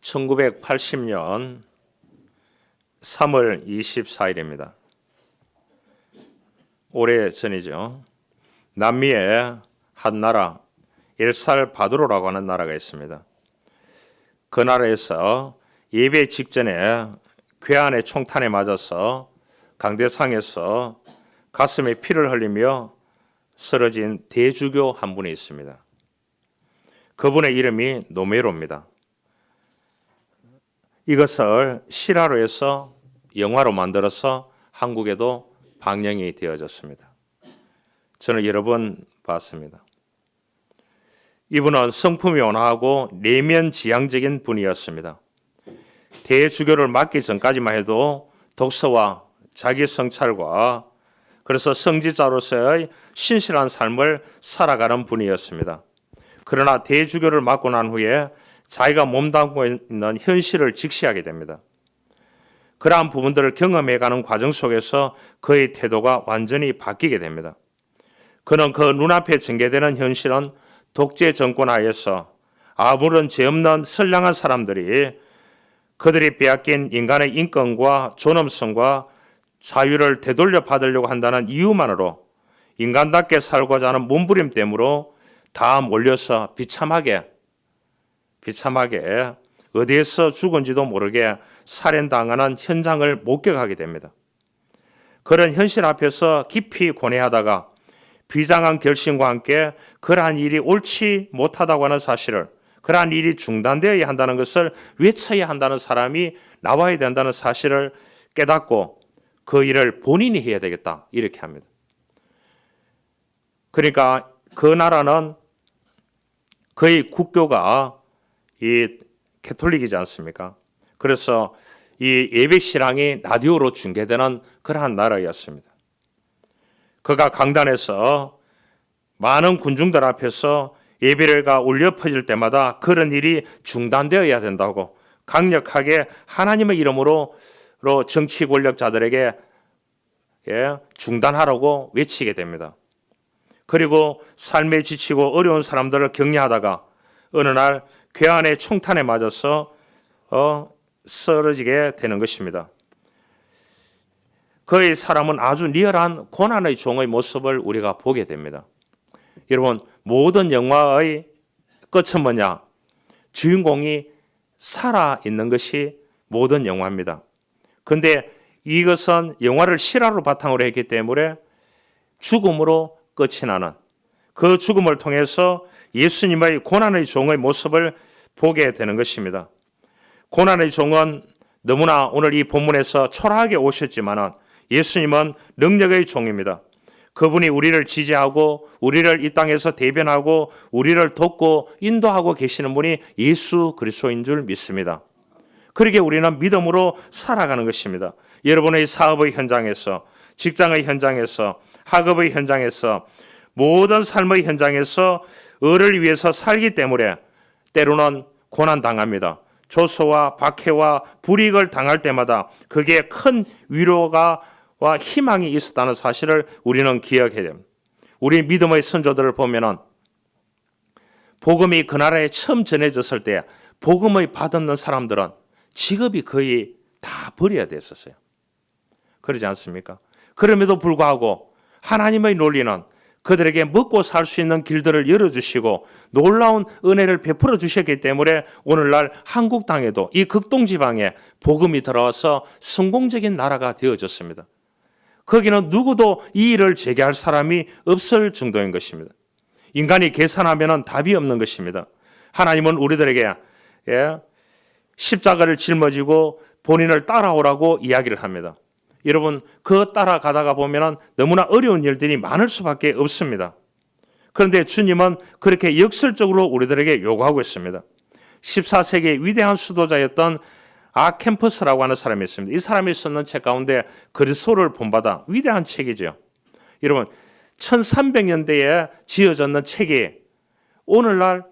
1980년 3월 24일입니다. 오래전이죠. 남미의 한 나라 엘살바도르라고 하는 나라가 있습니다. 그 나라에서 예배 직전에 괴한의 총탄에 맞아서 강대상에서 가슴에 피를 흘리며 쓰러진 대주교 한 분이 있습니다. 그분의 이름이 노메로입니다. 이것을 실화로 해서 영화로 만들어서 한국에도 방영이 되어졌습니다. 저는 여러 번 봤습니다. 이분은 성품이 온화하고 내면지향적인 분이었습니다. 대주교를 맡기 전까지만 해도 독서와 자기 성찰과 그래서 성직자로서의 신실한 삶을 살아가는 분이었습니다. 그러나 대주교를 맡고 난 후에 자기가 몸담고 있는 현실을 직시하게 됩니다. 그러한 부분들을 경험해가는 과정 속에서 그의 태도가 완전히 바뀌게 됩니다. 그는 그 눈앞에 전개되는 현실은 독재 정권 하에서 아무런 죄 없는 선량한 사람들이 그들이 빼앗긴 인간의 인권과 존엄성과 자유를 되돌려 받으려고 한다는 이유만으로 인간답게 살고자 하는 몸부림됨으로 다 몰려서 비참하게 어디에서 죽은지도 모르게 살인당하는 현장을 목격하게 됩니다. 그런 현실 앞에서 깊이 고뇌하다가 비장한 결심과 함께 그러한 일이 옳지 못하다고 하는 사실을, 그러한 일이 중단되어야 한다는 것을 외쳐야 한다는 사람이 나와야 된다는 사실을 깨닫고 그 일을 본인이 해야 되겠다 이렇게 합니다. 그러니까 그 나라는 거의 국교가 이 캐톨릭이지 않습니까? 그래서 이 예배 실황이 라디오로 중계되는 그러한 나라였습니다. 그가 강단에서 많은 군중들 앞에서 예배가 울려 퍼질 때마다 그런 일이 중단되어야 된다고 강력하게 하나님의 이름으로 정치 권력자들에게 중단하라고 외치게 됩니다. 그리고 삶에 지치고 어려운 사람들을 격려하다가 어느 날 괴한의 총탄에 맞아서 쓰러지게 되는 것입니다. 그의 사람은 아주 리얼한 고난의 종의 모습을 우리가 보게 됩니다. 여러분, 모든 영화의 끝은 뭐냐? 주인공이 살아있는 것이 모든 영화입니다. 그런데 이것은 영화를 실화로 바탕으로 했기 때문에 죽음으로 끝이 나는, 그 죽음을 통해서 예수님의 고난의 종의 모습을 보게 되는 것입니다. 고난의 종은 너무나 오늘 이 본문에서 초라하게 오셨지만 예수님은 능력의 종입니다. 그분이 우리를 지지하고 우리를 이 땅에서 대변하고 우리를 돕고 인도하고 계시는 분이 예수 그리스도인 줄 믿습니다. 그렇게 우리는 믿음으로 살아가는 것입니다. 여러분의 사업의 현장에서, 직장의 현장에서, 학업의 현장에서, 모든 삶의 현장에서 을을 위해서 살기 때문에 때로는 고난당합니다. 조소와 박해와 불이익을 당할 때마다 그게 큰 위로와 희망이 있었다는 사실을 우리는 기억해야 됩니다. 우리 믿음의 선조들을 보면은 복음이 그 나라에 처음 전해졌을 때 복음의 받는 사람들은 직업이 거의 다 버려야 됐었어요. 그러지 않습니까? 그럼에도 불구하고 하나님의 논리는 그들에게 먹고 살 수 있는 길들을 열어주시고 놀라운 은혜를 베풀어 주셨기 때문에 오늘날 한국 땅에도 이 극동지방에 복음이 들어와서 성공적인 나라가 되어졌습니다. 거기는 누구도 이 일을 재개할 사람이 없을 정도인 것입니다. 인간이 계산하면 답이 없는 것입니다. 하나님은 우리들에게 십자가를 짊어지고 본인을 따라오라고 이야기를 합니다. 여러분, 그 따라가다가 보면 너무나 어려운 일들이 많을 수밖에 없습니다. 그런데 주님은 그렇게 역설적으로 우리들에게 요구하고 있습니다. 14세기의 위대한 수도자였던 아캠퍼스라고 하는 사람이 있습니다. 이 사람이 썼는 책 가운데 그리스도를 본받아, 위대한 책이죠. 여러분, 1300년대에 지어졌는 책이 오늘날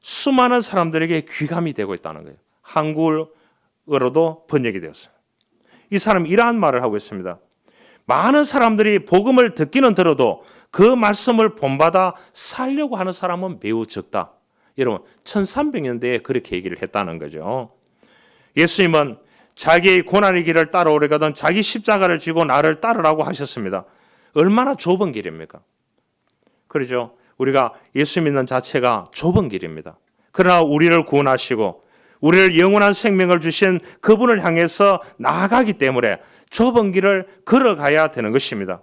수많은 사람들에게 귀감이 되고 있다는 거예요. 한국어로도 번역이 되었어요. 이 사람이 이러한 말을 하고 있습니다. 많은 사람들이 복음을 듣기는 들어도 그 말씀을 본받아 살려고 하는 사람은 매우 적다. 여러분, 1300년대에 그렇게 얘기를 했다는 거죠. 예수님은 자기의 고난의 길을 따라오려거든 자기 십자가를 지고 나를 따르라고 하셨습니다. 얼마나 좁은 길입니까? 그렇죠? 우리가 예수 믿는 자체가 좁은 길입니다. 그러나 우리를 구원하시고 우리를 영원한 생명을 주신 그분을 향해서 나아가기 때문에 좁은 길을 걸어가야 되는 것입니다.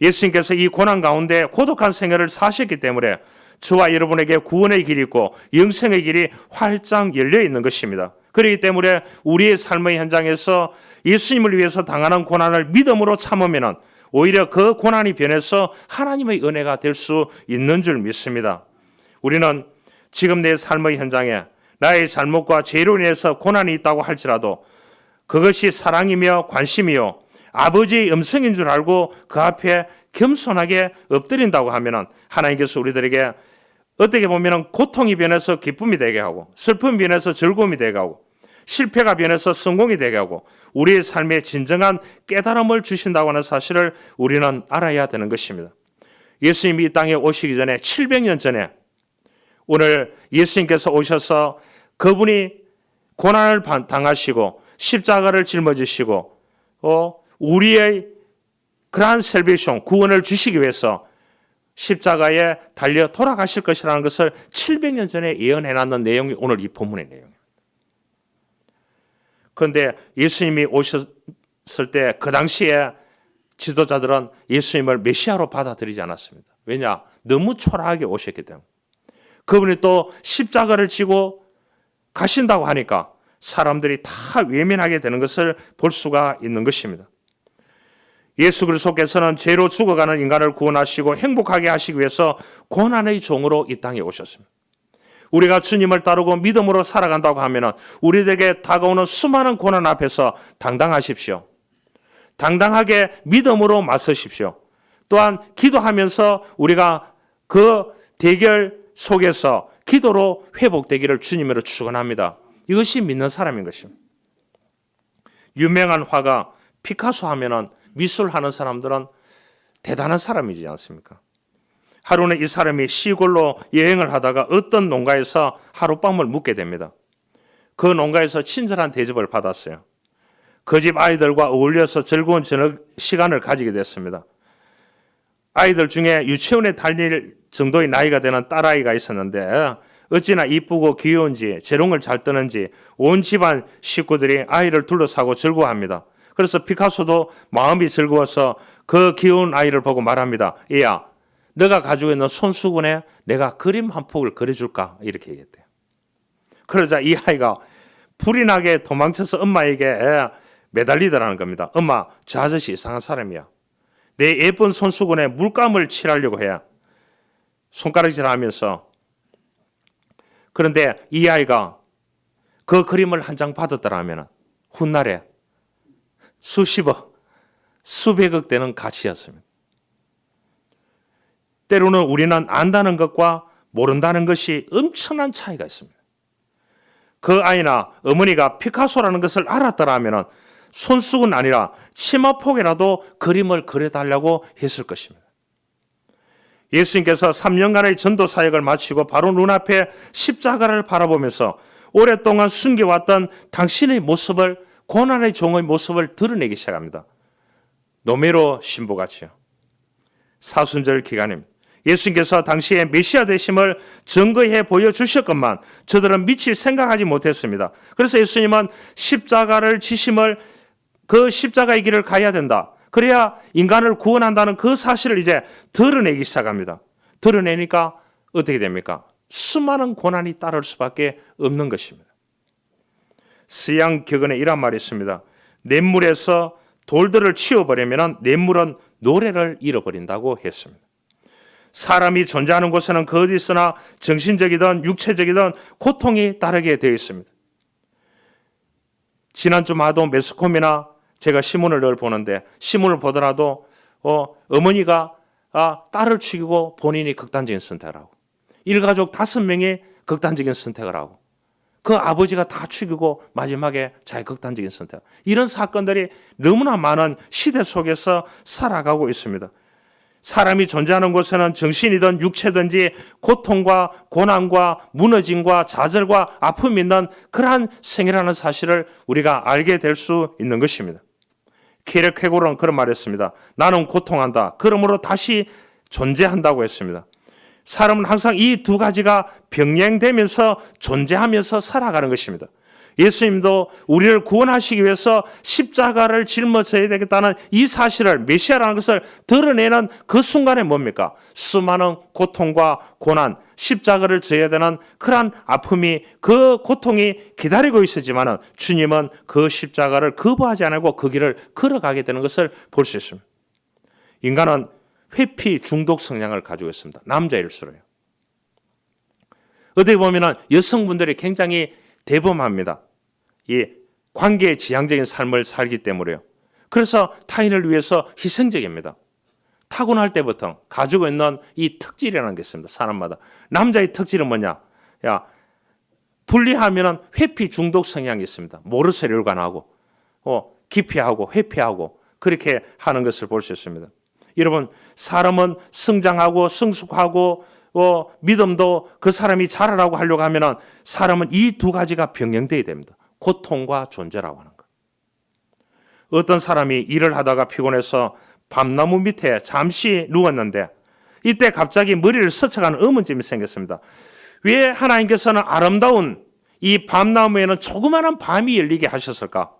예수님께서 이 고난 가운데 고독한 생애를 사셨기 때문에 저와 여러분에게 구원의 길이 있고 영생의 길이 활짝 열려 있는 것입니다. 그렇기 때문에 우리의 삶의 현장에서 예수님을 위해서 당하는 고난을 믿음으로 참으면 오히려 그 고난이 변해서 하나님의 은혜가 될 수 있는 줄 믿습니다. 우리는 지금 내 삶의 현장에 나의 잘못과 죄로 인해서 고난이 있다고 할지라도 그것이 사랑이며 관심이요 아버지의 음성인 줄 알고 그 앞에 겸손하게 엎드린다고 하면 하나님께서 우리들에게 어떻게 보면 고통이 변해서 기쁨이 되게 하고 슬픔이 변해서 즐거움이 되게 하고 실패가 변해서 성공이 되게 하고 우리의 삶에 진정한 깨달음을 주신다고 하는 사실을 우리는 알아야 되는 것입니다. 예수님이 이 땅에 오시기 전에 700년 전에 오늘 예수님께서 오셔서 그분이 고난을 당하시고 십자가를 짊어지시고 우리의 그러한 셀베이션 구원을 주시기 위해서 십자가에 달려 돌아가실 것이라는 것을 700년 전에 예언해놨는 내용이 오늘 이 본문의 내용입니다. 그런데 예수님이 오셨을 때 그 당시에 지도자들은 예수님을 메시아로 받아들이지 않았습니다. 왜냐? 너무 초라하게 오셨기 때문에. 그분이 또 십자가를 지고 가신다고 하니까 사람들이 다 외면하게 되는 것을 볼 수가 있는 것입니다. 예수 그리스도께서는 죄로 죽어가는 인간을 구원하시고 행복하게 하시기 위해서 고난의 종으로 이 땅에 오셨습니다. 우리가 주님을 따르고 믿음으로 살아간다고 하면 우리에게 다가오는 수많은 고난 앞에서 당당하십시오. 당당하게 믿음으로 맞서십시오. 또한 기도하면서 우리가 그 대결 속에서 기도로 회복되기를 주님으로 축원합니다. 이것이 믿는 사람인 것입니다. 유명한 화가 피카소 하면은 미술하는 사람들은 대단한 사람이지 않습니까? 하루는 이 사람이 시골로 여행을 하다가 어떤 농가에서 하룻밤을 묵게 됩니다. 그 농가에서 친절한 대접을 받았어요. 그 집 아이들과 어울려서 즐거운 저녁 시간을 가지게 됐습니다. 아이들 중에 유치원에 다닐 정도의 나이가 되는 딸아이가 있었는데 어찌나 이쁘고 귀여운지 재롱을 잘 뜨는지 온 집안 식구들이 아이를 둘러싸고 즐거워합니다. 그래서 피카소도 마음이 즐거워서 그 귀여운 아이를 보고 말합니다. 얘야, 너가 가지고 있는 손수건에 내가 그림 한 폭을 그려줄까? 이렇게 얘기했대요. 그러자 이 아이가 불이 나게 도망쳐서 엄마에게 매달리더라는 겁니다. 엄마, 저 아저씨 이상한 사람이야. 내 예쁜 손수건에 물감을 칠하려고 해. 손가락질하면서. 그런데 이 아이가 그 그림을 한 장 받았더라면 훗날에 수십억, 수백억 되는 가치였습니다. 때로는 우리는 안다는 것과 모른다는 것이 엄청난 차이가 있습니다. 그 아이나 어머니가 피카소라는 것을 알았더라면 손수건 아니라 치마폭이라도 그림을 그려달라고 했을 것입니다. 예수님께서 3년간의 전도 사역을 마치고 바로 눈앞에 십자가를 바라보면서 오랫동안 숨겨왔던 당신의 모습을, 고난의 종의 모습을 드러내기 시작합니다. 노메로 신부같이요. 사순절 기간입니다. 예수님께서 당시에 메시아 되심을 증거해 보여주셨건만 저들은 미칠 생각하지 못했습니다. 그래서 예수님은 십자가를 지심을, 그 십자가의 길을 가야 된다. 그래야 인간을 구원한다는 그 사실을 이제 드러내기 시작합니다. 드러내니까 어떻게 됩니까? 수많은 고난이 따를 수밖에 없는 것입니다. 서양격언에 이런 말이 있습니다. 냇물에서 돌들을 치워버리면 냇물은 노래를 잃어버린다고 했습니다. 사람이 존재하는 곳에는 그 어디 있으나 정신적이든 육체적이든 고통이 따르게 되어 있습니다. 지난주마도 매스컴이나 제가 신문을 늘 보는데 신문을 보더라도 어머니가 딸을 죽이고 본인이 극단적인 선택을 하고 일가족 5명이 극단적인 선택을 하고 그 아버지가 다 죽이고 마지막에 자기 극단적인 선택. 이런 사건들이 너무나 많은 시대 속에서 살아가고 있습니다. 사람이 존재하는 곳에는 정신이든 육체든지 고통과 고난과 무너짐과 좌절과 아픔이 있는 그러한 생이라는 사실을 우리가 알게 될 수 있는 것입니다. 키르케고르는 그런 말을 했습니다. 나는 고통한다. 그러므로 다시 존재한다고 했습니다. 사람은 항상 이 두 가지가 병행되면서 존재하면서 살아가는 것입니다. 예수님도 우리를 구원하시기 위해서 십자가를 짊어져야 되겠다는 이 사실을, 메시아라는 것을 드러내는 그 순간에 뭡니까? 수많은 고통과 고난, 십자가를 져야 되는 그러한 아픔이, 그 고통이 기다리고 있었지만 주님은 그 십자가를 거부하지 않고 그 길을 걸어가게 되는 것을 볼 수 있습니다. 인간은 회피 중독 성향을 가지고 있습니다. 남자일수록요. 어떻게 보면 여성분들이 굉장히 대범합니다. 이 관계의 지향적인 삶을 살기 때문에요. 그래서 타인을 위해서 희생적입니다. 타고날 때부터 가지고 있는 이 특질이라는 게 있습니다. 사람마다. 남자의 특질은 뭐냐? 분리하면 회피 중독 성향이 있습니다. 모르쇠를 일관하고 기피하고 회피하고 그렇게 하는 것을 볼 수 있습니다. 여러분, 사람은 성장하고 성숙하고 믿음도 그 사람이 자라라고 하려고 하면 사람은 이 두 가지가 병행되어야 됩니다. 고통과 존재라고 하는 것. 어떤 사람이 일을 하다가 피곤해서 밤나무 밑에 잠시 누웠는데 이때 갑자기 머리를 스쳐가는 의문점이 생겼습니다. 왜 하나님께서는 아름다운 이 밤나무에는 조그마한 밤이 열리게 하셨을까?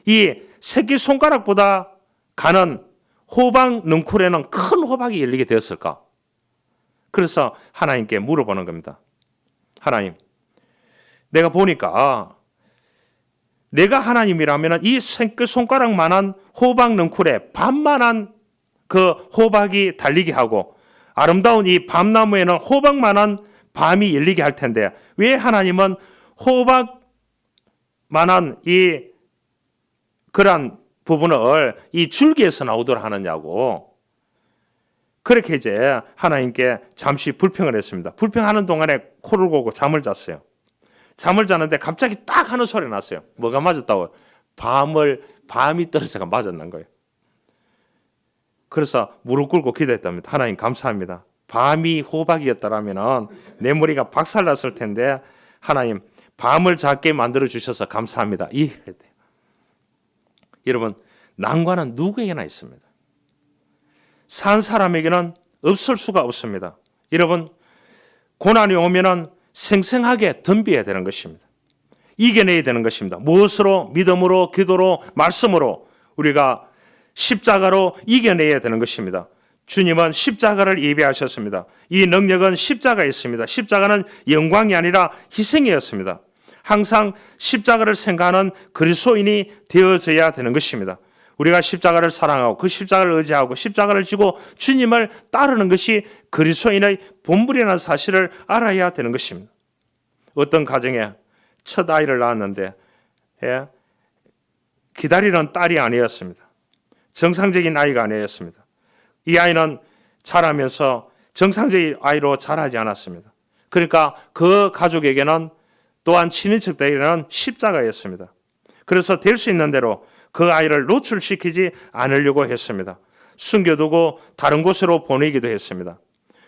이 새끼손가락보다 가는 호박 능쿨에는 큰 호박이 열리게 되었을까? 그래서 하나님께 물어보는 겁니다. 하나님, 내가 보니까 내가 하나님이라면 이 새끼손가락만한 호박 능쿨에 밤만한 그 호박이 달리게 하고 아름다운 이 밤나무에는 호박만한 밤이 열리게 할 텐데 왜 하나님은 호박만한 이 그러한 부분을 이 줄기에서 나오도록 하느냐고. 그렇게 이제 하나님께 잠시 불평을 했습니다. 불평하는 동안에 코를 고고 잠을 잤어요. 잠을 자는데 갑자기 딱 하는 소리 났어요. 뭐가 맞았다고? 밤이 떨어져가 맞았는 거예요. 그래서 무릎 꿇고 기도했답니다. 하나님 감사합니다. 밤이 호박이었더라면 내 머리가 박살났을 텐데 하나님 밤을 작게 만들어 주셔서 감사합니다. 여러분, 난관은 누구에게나 있습니다. 산 사람에게는 없을 수가 없습니다. 여러분, 고난이 오면은 생생하게 덤벼야 되는 것입니다. 이겨내야 되는 것입니다. 무엇으로? 믿음으로, 기도로, 말씀으로 우리가 십자가로 이겨내야 되는 것입니다. 주님은 십자가를 예배하셨습니다. 이 능력은 십자가에 있습니다. 십자가는 영광이 아니라 희생이었습니다. 항상 십자가를 생각하는 그리스도인이 되어져야 되는 것입니다. 우리가 십자가를 사랑하고 그 십자가를 의지하고 십자가를 지고 주님을 따르는 것이 그리스도인의 본분이라는 사실을 알아야 되는 것입니다. 어떤 가정에 첫 아이를 낳았는데 기다리는 딸이 아니었습니다. 정상적인 아이가 아니었습니다. 이 아이는 자라면서 정상적인 아이로 자라지 않았습니다. 그러니까 그 가족에게는 또한 친인척들에게는 십자가였습니다. 그래서 될 수 있는 대로 그 아이를 노출시키지 않으려고 했습니다. 숨겨두고 다른 곳으로 보내기도 했습니다.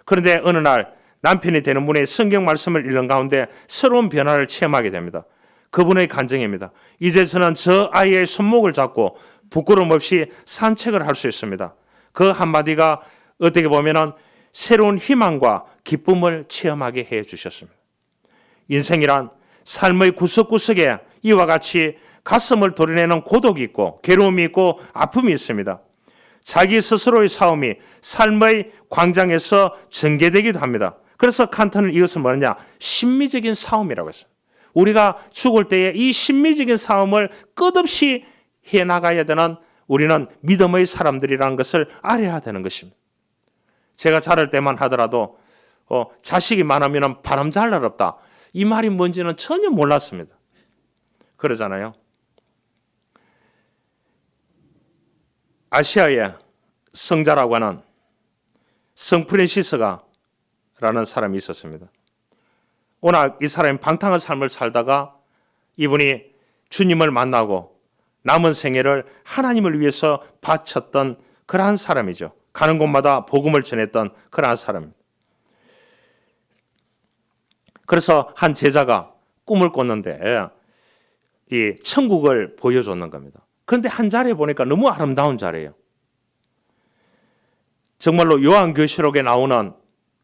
그런데 어느 날 남편이 되는 분의 성경 말씀을 읽는 가운데 새로운 변화를 체험하게 됩니다. 그분의 간증입니다. 이제서는 저 아이의 손목을 잡고 부끄럼 없이 산책을 할 수 있습니다. 그 한마디가 어떻게 보면 새로운 희망과 기쁨을 체험하게 해 주셨습니다. 인생이란 삶의 구석구석에 이와 같이 가슴을 도려내는 고독이 있고 괴로움이 있고 아픔이 있습니다. 자기 스스로의 싸움이 삶의 광장에서 전개되기도 합니다. 그래서 칸트는 이것을 뭐냐? 심미적인 싸움이라고 했어요. 우리가 죽을 때에 이 심미적인 싸움을 끝없이 해나가야 되는 우리는 믿음의 사람들이라는 것을 알아야 되는 것입니다. 제가 자랄 때만 하더라도 자식이 많으면 바람 잘 날 없다. 이 말이 뭔지는 전혀 몰랐습니다. 그러잖아요. 아시아의 성자라고 하는 성 프란시스가 라는 사람이 있었습니다. 워낙 이 사람이 방탕한 삶을 살다가 이분이 주님을 만나고 남은 생애를 하나님을 위해서 바쳤던 그러한 사람이죠. 가는 곳마다 복음을 전했던 그러한 사람입니다. 그래서 한 제자가 꿈을 꿨는데 이 천국을 보여줬는 겁니다. 그런데 한 자리에 보니까 너무 아름다운 자리예요. 정말로 요한계시록에 나오는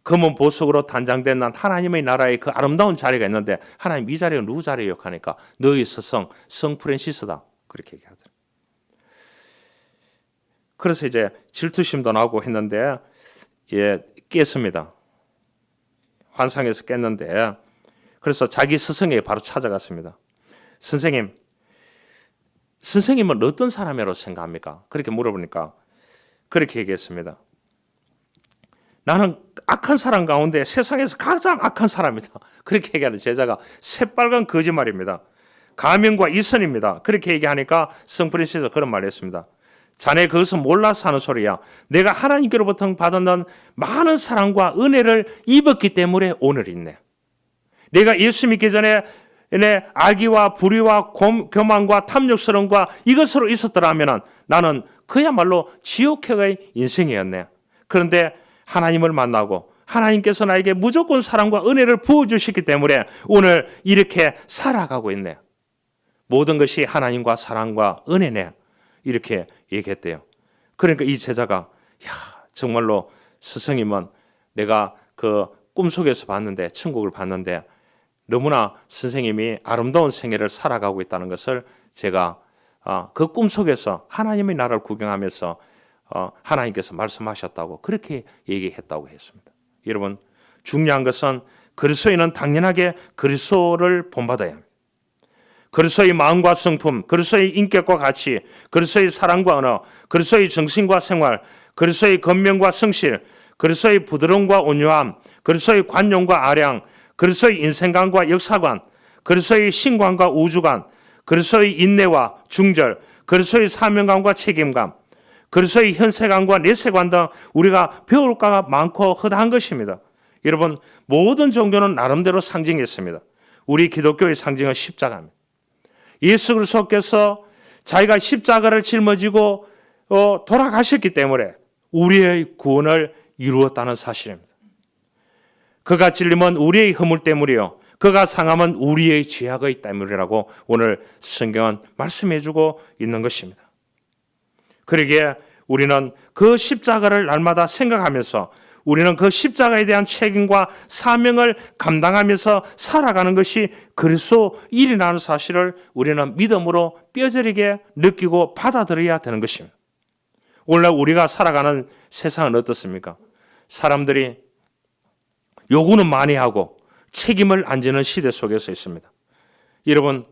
검은 보석으로 단장된 하나님의 나라의 그 아름다운 자리가 있는데 하나님 이 자리가 누구 자리예요? 하니까 너희 스승 성 프란시스다 그렇게 얘기하더라고요. 그래서 이제 질투심도 나고 했는데 깼습니다. 환상에서 깼는데 그래서 자기 스승에게 바로 찾아갔습니다. 선생님은 어떤 사람이라고 생각합니까? 그렇게 물어보니까 그렇게 얘기했습니다. 나는 악한 사람 가운데 세상에서 가장 악한 사람이다. 그렇게 얘기하는 제자가 새빨간 거짓말입니다. 가면과 이선입니다. 그렇게 얘기하니까 성 프란시스가 그런 말을 했습니다. 자네 그것은 몰라서 하는 소리야. 내가 하나님께로부터 받은 많은 사랑과 은혜를 입었기 때문에 오늘 있네. 내가 예수 믿기 전에 악의와 불의와 교만과 탐욕스러움과 이것으로 있었더라면 나는 그야말로 지옥형의 인생이었네. 그런데 하나님을 만나고 하나님께서 나에게 무조건 사랑과 은혜를 부어주셨기 때문에 오늘 이렇게 살아가고 있네. 모든 것이 하나님과 사랑과 은혜네. 이렇게 얘기했대요. 그러니까 이 제자가 정말로 스승님은 내가 그 꿈속에서 봤는데 천국을 봤는데 너무나 선생님이 아름다운 생애를 살아가고 있다는 것을 제가 그 꿈속에서 하나님의 나라를 구경하면서 하나님께서 말씀하셨다고 그렇게 얘기했다고 했습니다. 여러분 중요한 것은 그리스도인은 당연하게 그리스도를 본받아야 합니다. 그리스도의 마음과 성품, 그리스도의 인격과 가치, 그리스도의 사랑과 언어, 그리스도의 정신과 생활, 그리스도의 권명과 성실, 그리스도의 부드러움과 온유함, 그리스도의 관용과 아량, 그리스도의 인생관과 역사관, 그리스도의 신관과 우주관, 그리스도의 인내와 중절, 그리스도의 사명감과 책임감, 그리스도의 현세관과 내세관 등 우리가 배울 바가 많고 허다한 것입니다. 여러분 모든 종교는 나름대로 상징이 있습니다. 우리 기독교의 상징은 십자가입니다. 예수 그리스도께서 자기가 십자가를 짊어지고 돌아가셨기 때문에 우리의 구원을 이루었다는 사실입니다. 그가 찔림은 우리의 허물 때문이요 그가 상함은 우리의 죄악의 때문이라고 오늘 성경은 말씀해주고 있는 것입니다. 그러기에 우리는 그 십자가를 날마다 생각하면서 우리는 그 십자가에 대한 책임과 사명을 감당하면서 살아가는 것이 그리스도인이라는 사실을 우리는 믿음으로 뼈저리게 느끼고 받아들여야 되는 것입니다. 오늘날 우리가 살아가는 세상은 어떻습니까? 사람들이 요구는 많이 하고 책임을 안 지는 시대 속에서 있습니다. 여러분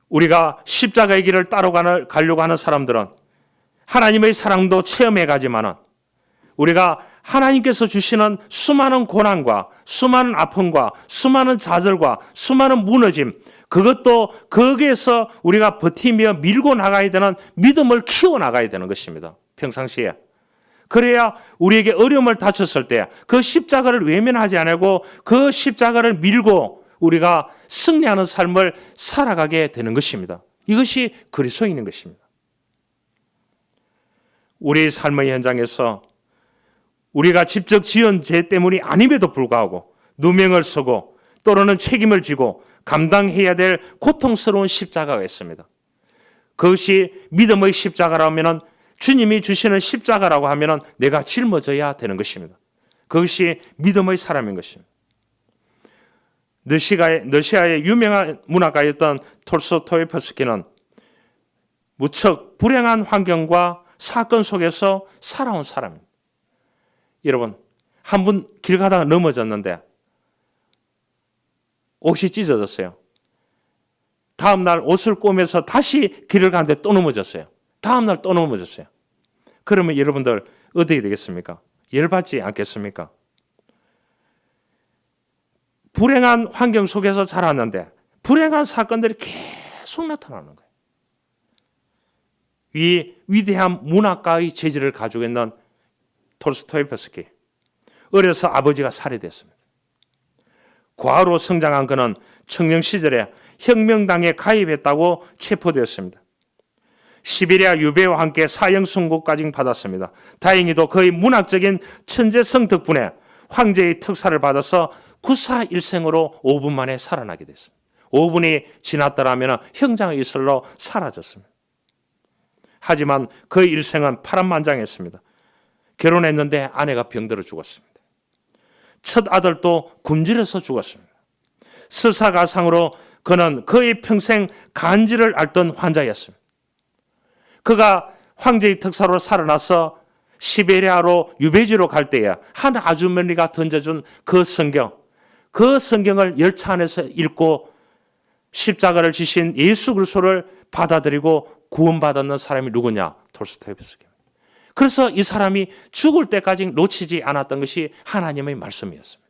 우리가 십자가의 길을 가려고 하는 사람들은 하나님의 사랑도 체험해 가지만은 우리가 하나님께서 주시는 수많은 고난과 수많은 아픔과 수많은 좌절과 수많은 무너짐 그것도 거기에서 우리가 버티며 밀고 나가야 되는 믿음을 키워나가야 되는 것입니다. 평상시에. 그래야 우리에게 어려움을 닥쳤을 때 그 십자가를 외면하지 않고 그 십자가를 밀고 우리가 승리하는 삶을 살아가게 되는 것입니다. 이것이 그리스도인인 것입니다. 우리 삶의 현장에서 우리가 직접 지은 죄 때문이 아님에도 불구하고 누명을 쓰고 또는 책임을 지고 감당해야 될 고통스러운 십자가가 있습니다. 그것이 믿음의 십자가라면 주님이 주시는 십자가라고 하면 내가 짊어져야 되는 것입니다. 그것이 믿음의 사람인 것입니다. 러시아의 유명한 문학가였던 톨스토이프스키는 무척 불행한 환경과 사건 속에서 살아온 사람입니다. 여러분 한 분 길 가다가 넘어졌는데 옷이 찢어졌어요. 다음 날 옷을 꼬매서 다시 길을 가는데 또 넘어졌어요. 다음 날 또 넘어졌어요. 그러면 여러분들 어떻게 되겠습니까? 열받지 않겠습니까? 불행한 환경 속에서 자랐는데 불행한 사건들이 계속 나타나는 거예요. 이 위대한 문학가의 재질을 가지고 있는 톨스토이프스키 어려서 아버지가 살해됐습니다. 과로 성장한 그는 청년 시절에 혁명당에 가입했다고 체포되었습니다. 시베리아 유배와 함께 사형 선고까지 받았습니다. 다행히도 그의 문학적인 천재성 덕분에 황제의 특사를 받아서 구사일생으로 5분 만에 살아나게 됐습니다. 5분이 지났더라면 형장의 이슬로 사라졌습니다. 하지만 그의 일생은 파란만장했습니다. 결혼했는데 아내가 병들어 죽었습니다. 첫 아들도 굶주려서 죽었습니다. 스사가상으로 그는 그의 평생 간질을 앓던 환자였습니다. 그가 황제의 특사로 살아나서 시베리아로 유배지로 갈 때에 한 아주머니가 던져준 그 성경을 열차 안에서 읽고 십자가를 지신 예수 그리스도를 받아들이고 구원받았는 사람이 누구냐? 돌스토옙스키입니다. 그래서 이 사람이 죽을 때까지 놓치지 않았던 것이 하나님의 말씀이었습니다.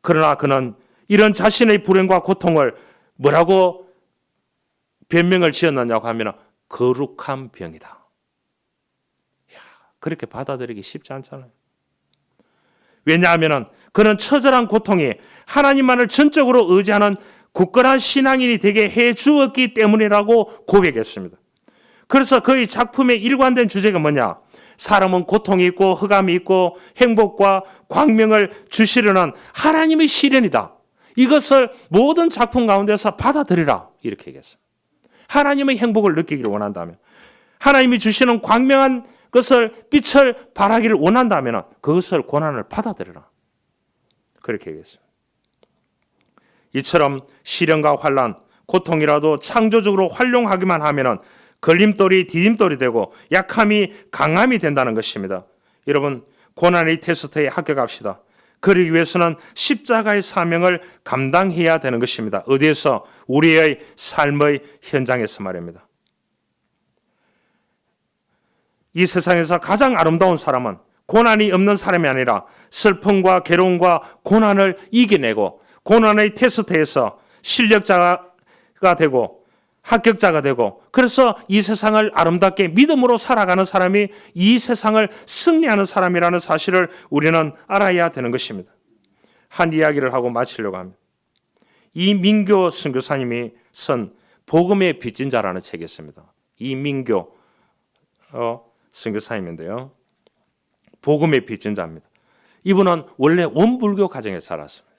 그러나 그는 이런 자신의 불행과 고통을 뭐라고 변명을 지었느냐고 하면 거룩한 병이다. 그렇게 받아들이기 쉽지 않잖아요. 왜냐하면 그는 처절한 고통이 하나님만을 전적으로 의지하는 굳건한 신앙인이 되게 해 주었기 때문이라고 고백했습니다. 그래서 그의 작품의 일관된 주제가 뭐냐? 사람은 고통이 있고 흑암이 있고 행복과 광명을 주시려는 하나님의 시련이다. 이것을 모든 작품 가운데서 받아들이라. 이렇게 얘기했습니다. 하나님의 행복을 느끼기를 원한다면, 하나님이 주시는 광명한 것을 빛을 발하기를 원한다면 그것을 고난을 받아들여라. 그렇게 얘기했습니다. 이처럼 시련과 환난, 고통이라도 창조적으로 활용하기만 하면 걸림돌이 디딤돌이 되고 약함이 강함이 된다는 것입니다. 여러분, 고난의 테스트에 합격합시다. 그러기 위해서는 십자가의 사명을 감당해야 되는 것입니다. 어디에서? 우리의 삶의 현장에서 말입니다. 이 세상에서 가장 아름다운 사람은 고난이 없는 사람이 아니라 슬픔과 괴로움과 고난을 이겨내고 고난의 테스트에서 실력자가 되고 합격자가 되고, 그래서 이 세상을 아름답게 믿음으로 살아가는 사람이 이 세상을 승리하는 사람이라는 사실을 우리는 알아야 되는 것입니다. 한 이야기를 하고 마치려고 합니다. 이민교 선교사님이 쓴 복음의 빚진 자라는 책이 있습니다. 이민교 선교사님인데요. 복음의 빚진 자입니다. 이분은 원래 원불교 가정에 살았습니다.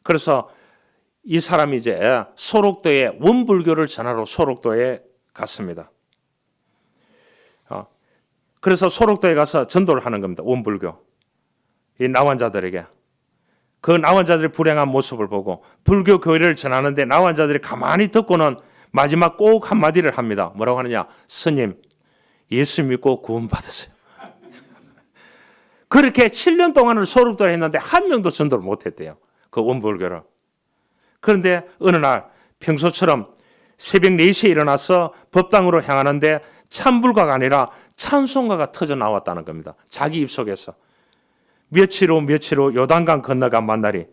그래서 이 사람이 이제 소록도에 원불교를 전하러 소록도에 갔습니다. 그래서 소록도에 가서 전도를 하는 겁니다. 원불교. 이 나환자들에게. 그 나환자들의 불행한 모습을 보고 불교 교리를 전하는데 나환자들이 가만히 듣고는 마지막 꼭 한마디를 합니다. 뭐라고 하느냐? 스님, 예수 믿고 구원받으세요. 그렇게 7년 동안을 소록도를 했는데 한 명도 전도를 못했대요. 그 원불교를. 그런데 어느 날 평소처럼 새벽 4시에 일어나서 법당으로 향하는데 찬불가가 아니라 찬송가가 터져 나왔다는 겁니다. 자기 입속에서. 며칠 후 요단강 건너간 만날이,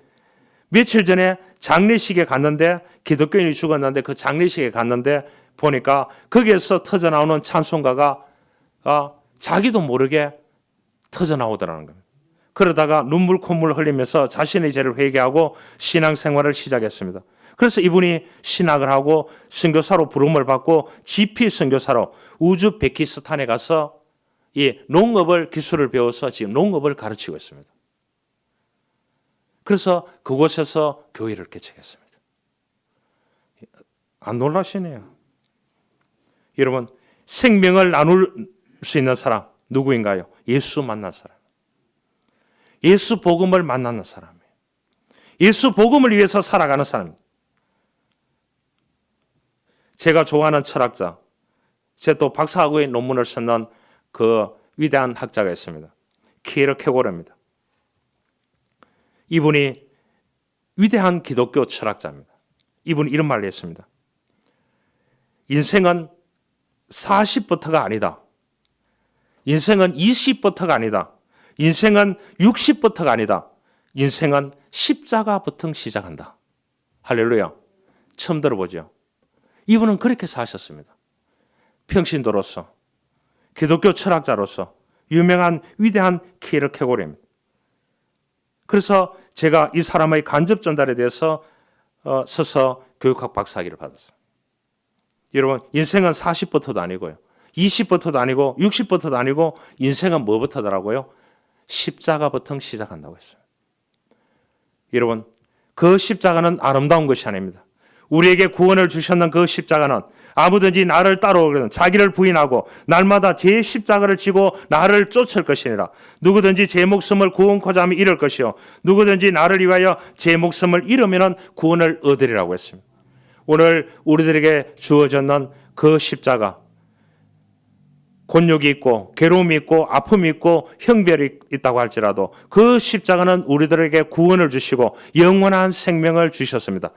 며칠 전에 장례식에 갔는데 기독교인이 죽었는데 그 장례식에 갔는데 보니까 거기에서 터져 나오는 찬송가가 자기도 모르게 터져 나오더라는 겁니다. 그러다가 눈물 콧물 흘리면서 자신의 죄를 회개하고 신앙생활을 시작했습니다. 그래서 이분이 신학을 하고 선교사로 부름을 받고 GP 선교사로 우즈베키스탄에 가서 이 농업을 기술을 배워서 지금 농업을 가르치고 있습니다. 그래서 그곳에서 교회를 개척했습니다. 안 놀라시네요. 여러분, 생명을 나눌 수 있는 사람 누구인가요? 예수 만난 사람. 예수 복음을 만나는 사람이에요. 예수 복음을 위해서 살아가는 사람. 제가 좋아하는 철학자, 제 또 박사학위의 논문을 썼는 그 위대한 학자가 있습니다. 키에르케고르입니다. 이분이 위대한 기독교 철학자입니다. 이분이 이런 말을 했습니다. 인생은 40부터가 아니다. 인생은 20부터가 아니다. 인생은 60부터가 아니다. 인생은 십자가부터 시작한다. 할렐루야. 처음 들어보죠. 이분은 그렇게 사셨습니다. 평신도로서, 기독교 철학자로서 유명한 위대한 키에르케고르입니다. 그래서 제가 이 사람의 간접 전달에 대해서 써서 교육학 박사학위를 받았어요. 여러분, 인생은 40부터도 아니고요. 20부터도 아니고 60부터도 아니고 인생은 뭐부터더라고요? 십자가부터 시작한다고 했어요. 여러분, 그 십자가는 아름다운 것이 아닙니다. 우리에게 구원을 주셨는 그 십자가는 아무든지 나를 따라오거든 자기를 부인하고 날마다 제 십자가를 지고 나를 쫓을 것이니라. 누구든지 제 목숨을 구원코자 하면 잃을 것이요 누구든지 나를 위하여 제 목숨을 잃으면 구원을 얻으리라고 했습니다. 오늘 우리들에게 주어졌는 그 십자가, 곤욕이 있고 괴로움이 있고 아픔이 있고 형별이 있다고 할지라도 그 십자가는 우리들에게 구원을 주시고 영원한 생명을 주셨습니다.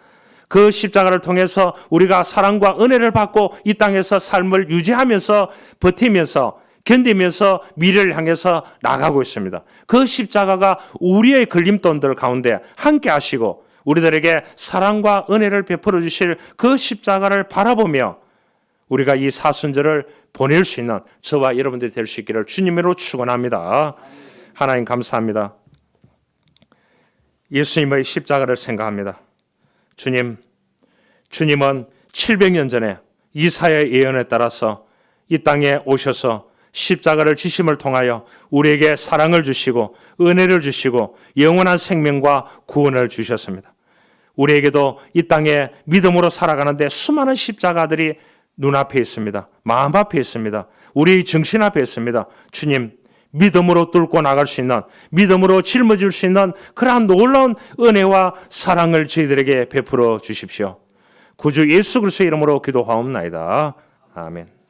그 십자가를 통해서 우리가 사랑과 은혜를 받고 이 땅에서 삶을 유지하면서 버티면서 견디면서 미래를 향해서 나가고 있습니다. 그 십자가가 우리의 걸림돌들 가운데 함께 하시고 우리들에게 사랑과 은혜를 베풀어 주실 그 십자가를 바라보며 우리가 이 사순절을 보낼 수 있는 저와 여러분들이 될 수 있기를 주님으로 축원합니다. 하나님 감사합니다. 예수님의 십자가를 생각합니다. 주님은 700년 전에 이사야의 예언에 따라서 이 땅에 오셔서 십자가를 지심을 통하여 우리에게 사랑을 주시고 은혜를 주시고 영원한 생명과 구원을 주셨습니다. 우리에게도 이 땅에 믿음으로 살아가는데 수많은 십자가들이 눈앞에 있습니다. 마음 앞에 있습니다. 우리 정신 앞에 있습니다. 주님, 믿음으로 뚫고 나갈 수 있는, 믿음으로 짊어질 수 있는 그러한 놀라운 은혜와 사랑을 저희들에게 베풀어 주십시오. 구주 예수 그리스도의 이름으로 기도하옵나이다. 아멘.